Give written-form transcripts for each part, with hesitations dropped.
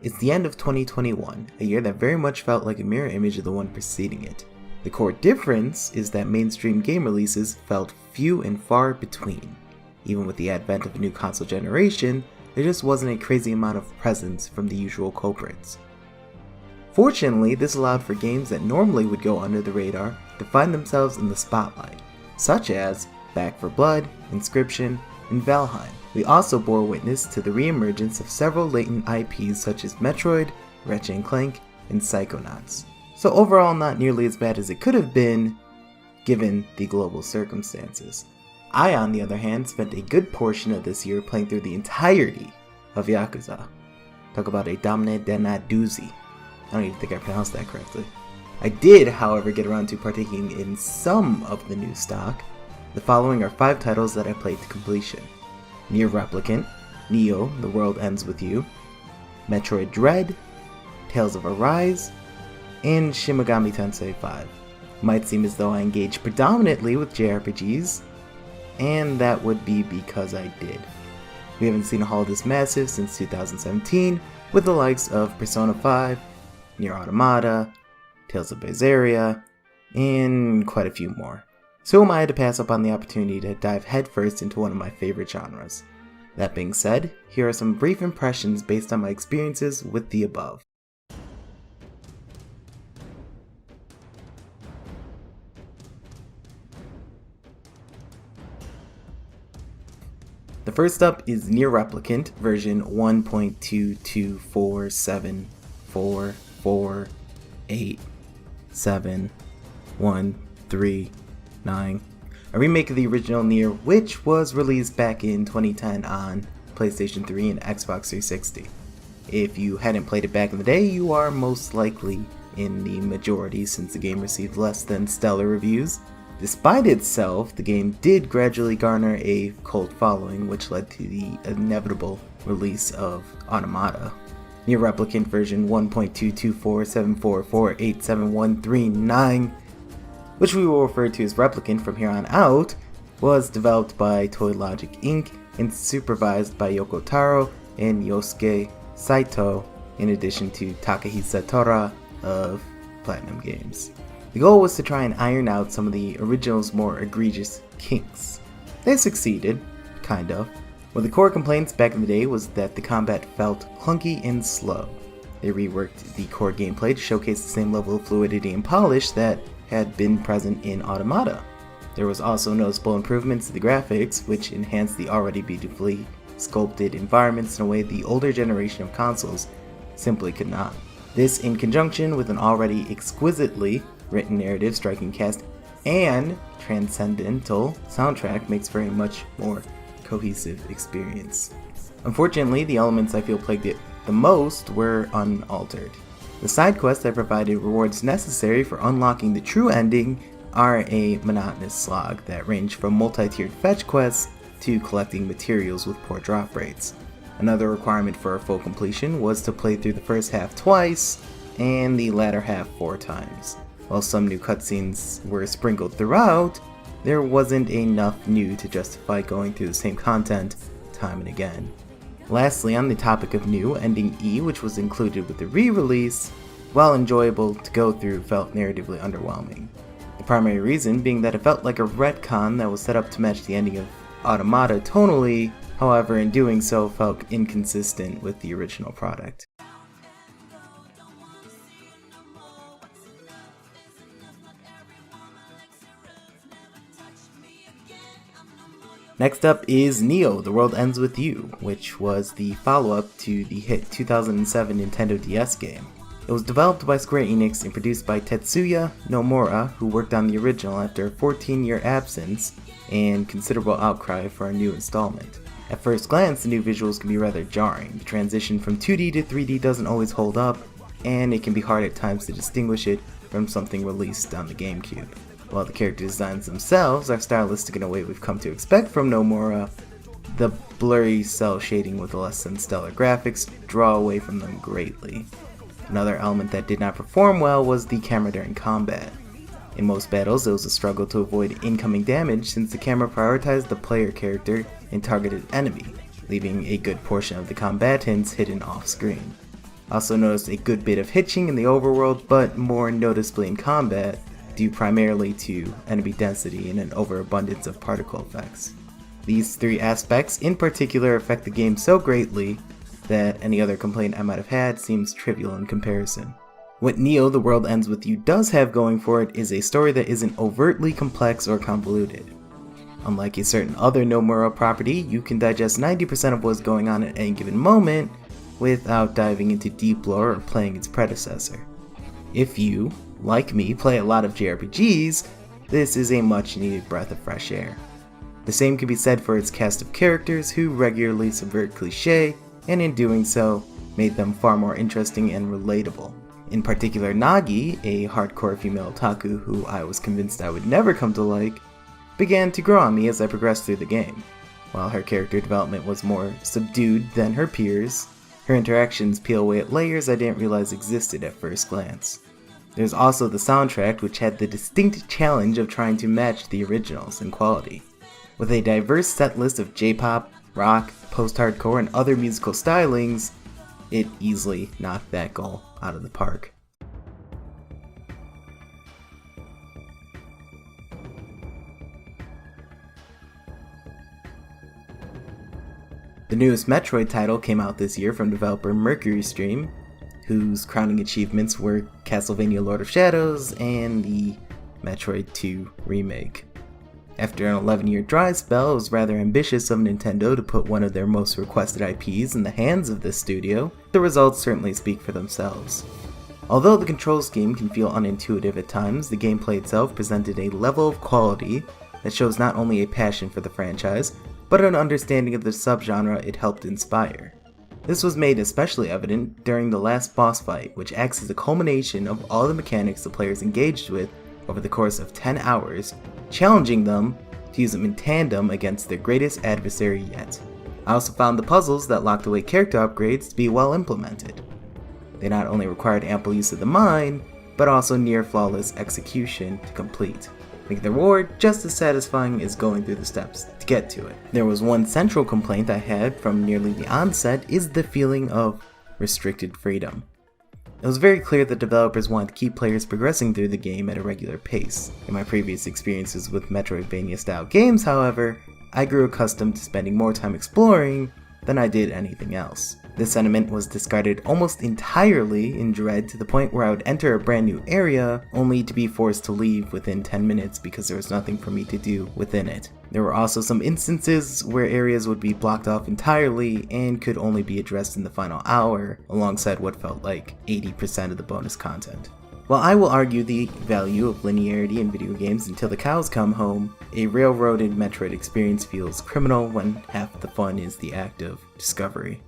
It's the end of 2021, a year that very much felt like a mirror image of the one preceding it. The core difference is that mainstream game releases felt few and far between. Even with the advent of a new console generation, there just wasn't a crazy amount of presence from the usual culprits. Fortunately, this allowed for games that normally would go under the radar to find themselves in the spotlight, such as Back 4 Blood, Inscription, and Valheim. We also bore witness to the re-emergence of several latent IPs such as Metroid, Ratchet & Clank, and Psychonauts. So overall not nearly as bad as it could have been, given the global circumstances. I, on the other hand, spent a good portion of this year playing through the entirety of Yakuza. Talk about a Damne Dena doozy. I don't even think I pronounced that correctly. I did, however, get around to partaking in some of the new stock. The following are 5 titles that I played to completion: Nier Replicant, Neo, The World Ends With You, Metroid Dread, Tales of Arise, and Shin Megami Tensei 5. Might seem as though I engage predominantly with JRPGs, and that would be because I did. We haven't seen a haul this massive since 2017, with the likes of Persona 5, Nier Automata, Tales of Berseria, and quite a few more. So am I to pass up on the opportunity to dive headfirst into one of my favorite genres. That being said, here are some brief impressions based on my experiences with the above. The first up is Nier Replicant version 1.22474487139, a remake of the original Nier, which was released back in 2010 on PlayStation 3 and Xbox 360. If you hadn't played it back in the day, you are most likely in the majority since the game received less than stellar reviews. Despite itself, the game did gradually garner a cult following, which led to the inevitable release of Onomato. Nier Replicant version 1.22474487139, which we will refer to as Replicant from here on out, was developed by Toy Logic Inc. and supervised by Yoko Taro and Yosuke Saito, in addition to Takahisa Tora of Platinum Games. The goal was to try and iron out some of the original's more egregious kinks. They succeeded, kind of. One of the core complaints back in the day was that the combat felt clunky and slow. They reworked the core gameplay to showcase the same level of fluidity and polish that had been present in Automata. There was also noticeable improvements to the graphics, which enhanced the already beautifully sculpted environments in a way the older generation of consoles simply could not. This, in conjunction with an already exquisitely written narrative, striking cast, and transcendental soundtrack, makes for a much more cohesive experience. Unfortunately, the elements I feel plagued it the most were unaltered. The side quests that provided rewards necessary for unlocking the true ending are a monotonous slog that range from multi-tiered fetch quests to collecting materials with poor drop rates. Another requirement for full completion was to play through the first half twice and the latter half 4 times. While some new cutscenes were sprinkled throughout, there wasn't enough new to justify going through the same content time and again. Lastly, on the topic of new, Ending E, which was included with the re-release, while enjoyable to go through, felt narratively underwhelming. The primary reason being that it felt like a retcon that was set up to match the ending of Automata tonally, however in doing so felt inconsistent with the original product. Next up is Neo, The World Ends With You, which was the follow-up to the hit 2007 Nintendo DS game. It was developed by Square Enix and produced by Tetsuya Nomura, who worked on the original after a 14-year absence and considerable outcry for a new installment. At first glance, the new visuals can be rather jarring. The transition from 2D to 3D doesn't always hold up, and it can be hard at times to distinguish it from something released on the GameCube. While the character designs themselves are stylistic in a way we've come to expect from Nomura, the blurry cell shading with less than stellar graphics draw away from them greatly. Another element that did not perform well was the camera during combat. In most battles, it was a struggle to avoid incoming damage since the camera prioritized the player character and targeted enemy, leaving a good portion of the combatants hidden off-screen. Also noticed a good bit of hitching in the overworld, but more noticeably in combat, due primarily to enemy density and an overabundance of particle effects. These three aspects in particular affect the game so greatly that any other complaint I might have had seems trivial in comparison. What Nioh The World Ends With You does have going for it is a story that isn't overtly complex or convoluted. Unlike a certain other Nomura property, you can digest 90% of what's going on at any given moment without diving into deep lore or playing its predecessor. If you, like me, play a lot of JRPGs, this is a much needed breath of fresh air. The same can be said for its cast of characters who regularly subvert cliché, and in doing so, made them far more interesting and relatable. In particular, Nagi, a hardcore female otaku who I was convinced I would never come to like, began to grow on me as I progressed through the game. While her character development was more subdued than her peers, her interactions peel away at layers I didn't realize existed at first glance. There's also the soundtrack, which had the distinct challenge of trying to match the originals in quality. With a diverse set list of J-pop, rock, post-hardcore, and other musical stylings, it easily knocked that goal out of the park. The newest Metroid title came out this year from developer Mercury Stream, whose crowning achievements were Castlevania Lord of Shadows and the Metroid 2 remake. After an 11-year dry spell, it was rather ambitious of Nintendo to put one of their most requested IPs in the hands of this studio. The results certainly speak for themselves. Although the control scheme can feel unintuitive at times, the gameplay itself presented a level of quality that shows not only a passion for the franchise, but an understanding of the subgenre it helped inspire. This was made especially evident during the last boss fight, which acts as a culmination of all the mechanics the players engaged with over the course of 10 hours, challenging them to use them in tandem against their greatest adversary yet. I also found the puzzles that locked away character upgrades to be well implemented. They not only required ample use of the mind, but also near flawless execution to complete, making the reward just as satisfying as going through the steps to get to it. There was one central complaint I had from nearly the onset, is the feeling of restricted freedom. It was very clear that developers wanted to keep players progressing through the game at a regular pace. In my previous experiences with Metroidvania-style games, however, I grew accustomed to spending more time exploring than I did anything else. This sentiment was discarded almost entirely in Dread, to the point where I would enter a brand new area only to be forced to leave within 10 minutes because there was nothing for me to do within it. There were also some instances where areas would be blocked off entirely and could only be addressed in the final hour, alongside what felt like 80% of the bonus content. While I will argue the value of linearity in video games until the cows come home, a railroaded Metroid experience feels criminal when half the fun is the act of discovery.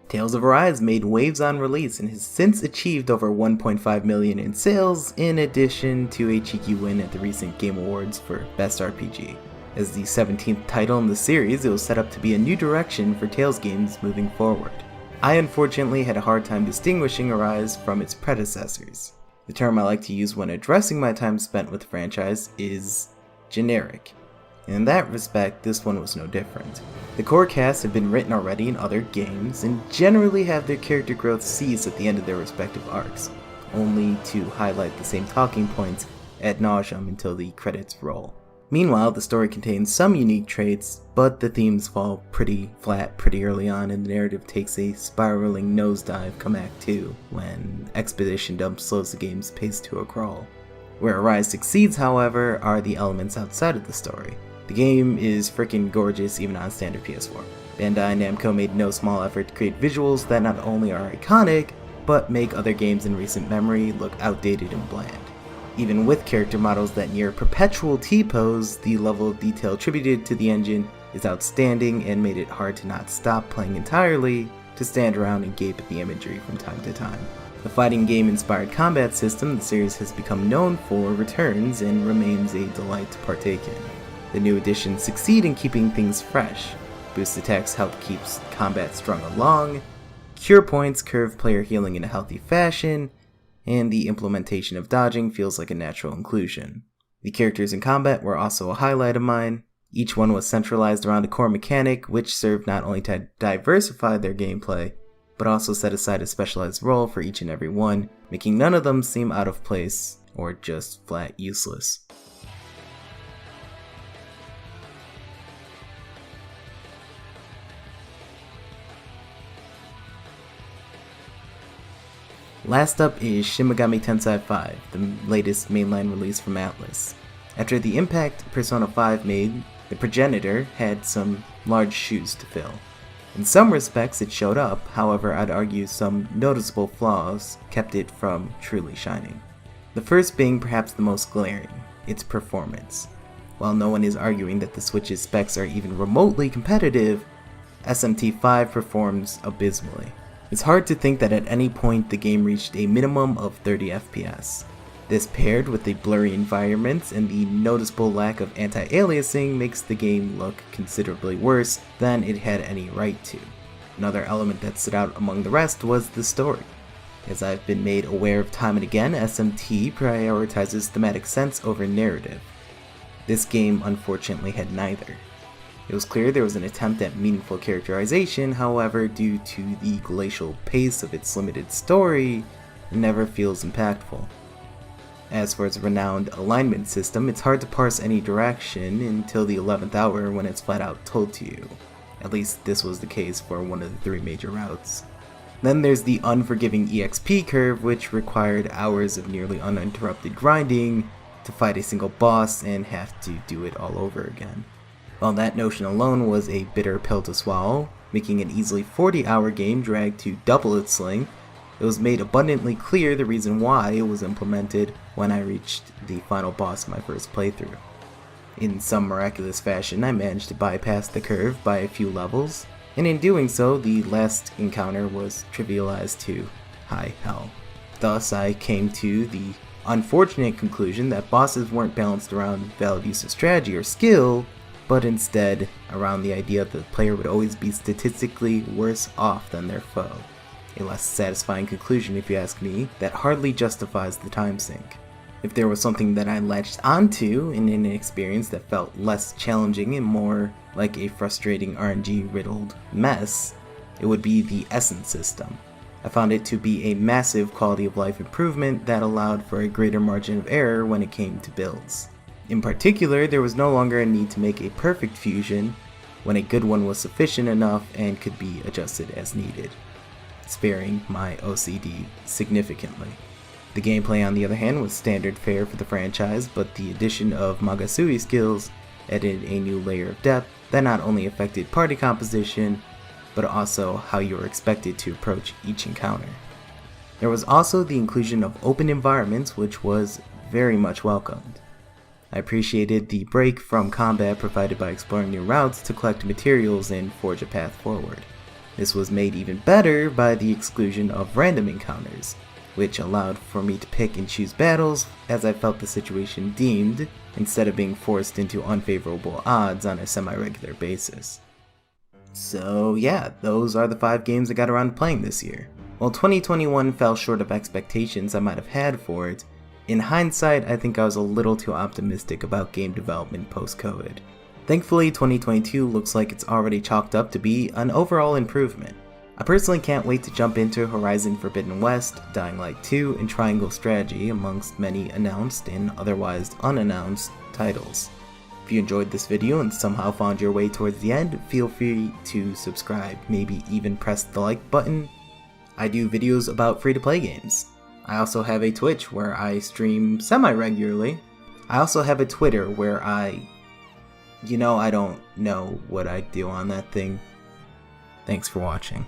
Tales of Arise made waves on release and has since achieved over 1.5 million in sales, in addition to a cheeky win at the recent Game Awards for Best RPG. As the 17th title in the series, it was set up to be a new direction for Tales games moving forward. I unfortunately had a hard time distinguishing Arise from its predecessors. The term I like to use when addressing my time spent with the franchise is generic. In that respect, this one was no different. The core cast have been written already in other games, and generally have their character growth cease at the end of their respective arcs, only to highlight the same talking points ad nauseum until the credits roll. Meanwhile, the story contains some unique traits, but the themes fall pretty flat pretty early on, and the narrative takes a spiraling nosedive come Act 2, when Expedition Dump slows the game's pace to a crawl. Where Arise succeeds, however, are the elements outside of the story. The game is freaking gorgeous even on standard PS4. Bandai Namco made no small effort to create visuals that not only are iconic, but make other games in recent memory look outdated and bland. Even with character models that near perpetual T-pose, the level of detail attributed to the engine is outstanding and made it hard to not stop playing entirely, to stand around and gape at the imagery from time to time. The fighting game-inspired combat system the series has become known for returns and remains a delight to partake in. The new additions succeed in keeping things fresh. Boost attacks help keep combat strung along, cure points curve player healing in a healthy fashion, and the implementation of dodging feels like a natural inclusion. The characters in combat were also a highlight of mine. Each one was centralized around a core mechanic, which served not only to diversify their gameplay, but also set aside a specialized role for each and every one, making none of them seem out of place or just flat useless. Last up is Shin Megami Tensei 5, the latest mainline release from Atlus. After the impact Persona 5 made, the progenitor had some large shoes to fill. In some respects it showed up, however I'd argue some noticeable flaws kept it from truly shining. The first being perhaps the most glaring, its performance. While no one is arguing that the Switch's specs are even remotely competitive, SMT5 performs abysmally. It's hard to think that at any point the game reached a minimum of 30 FPS. This paired with the blurry environments and the noticeable lack of anti-aliasing makes the game look considerably worse than it had any right to. Another element that stood out among the rest was the story. As I've been made aware of time and again, SMT prioritizes thematic sense over narrative. This game unfortunately had neither. It was clear there was an attempt at meaningful characterization, however, due to the glacial pace of its limited story, it never feels impactful. As for its renowned alignment system, it's hard to parse any direction until the 11th hour when it's flat out told to you. At least this was the case for one of the 3 major routes. Then there's the unforgiving EXP curve, which required hours of nearly uninterrupted grinding to fight a single boss and have to do it all over again. While that notion alone was a bitter pill to swallow, making an easily 40-hour game drag to double its length, it was made abundantly clear the reason why it was implemented when I reached the final boss of my first playthrough. In some miraculous fashion, I managed to bypass the curve by a few levels, and in doing so, the last encounter was trivialized to high hell. Thus, I came to the unfortunate conclusion that bosses weren't balanced around valid use of strategy or skill, but instead around the idea that the player would always be statistically worse off than their foe. A less satisfying conclusion, if you ask me, that hardly justifies the time sink. If there was something that I latched onto in an experience that felt less challenging and more like a frustrating RNG-riddled mess, it would be the Essence system. I found it to be a massive quality of life improvement that allowed for a greater margin of error when it came to builds. In particular, there was no longer a need to make a perfect fusion when a good one was sufficient enough and could be adjusted as needed, sparing my OCD significantly. The gameplay, on the other hand, was standard fare for the franchise, but the addition of Magasui skills added a new layer of depth that not only affected party composition, but also how you were expected to approach each encounter. There was also the inclusion of open environments, which was very much welcomed. I appreciated the break from combat provided by exploring new routes to collect materials and forge a path forward. This was made even better by the exclusion of random encounters, which allowed for me to pick and choose battles as I felt the situation deemed, instead of being forced into unfavorable odds on a semi-regular basis. So yeah, those are the 5 games I got around to playing this year. While 2021 fell short of expectations I might have had for it, in hindsight I think I was a little too optimistic about game development post-COVID. Thankfully 2022 looks like it's already chalked up to be an overall improvement. I personally can't wait to jump into Horizon Forbidden West, Dying Light 2, and Triangle Strategy amongst many announced and otherwise unannounced titles. If you enjoyed this video and somehow found your way towards the end, feel free to subscribe, maybe even press the like button. I do videos about free-to-play games. I also have a Twitch where I stream semi-regularly. I also have a Twitter where I don't know what I do on that thing. Thanks for watching.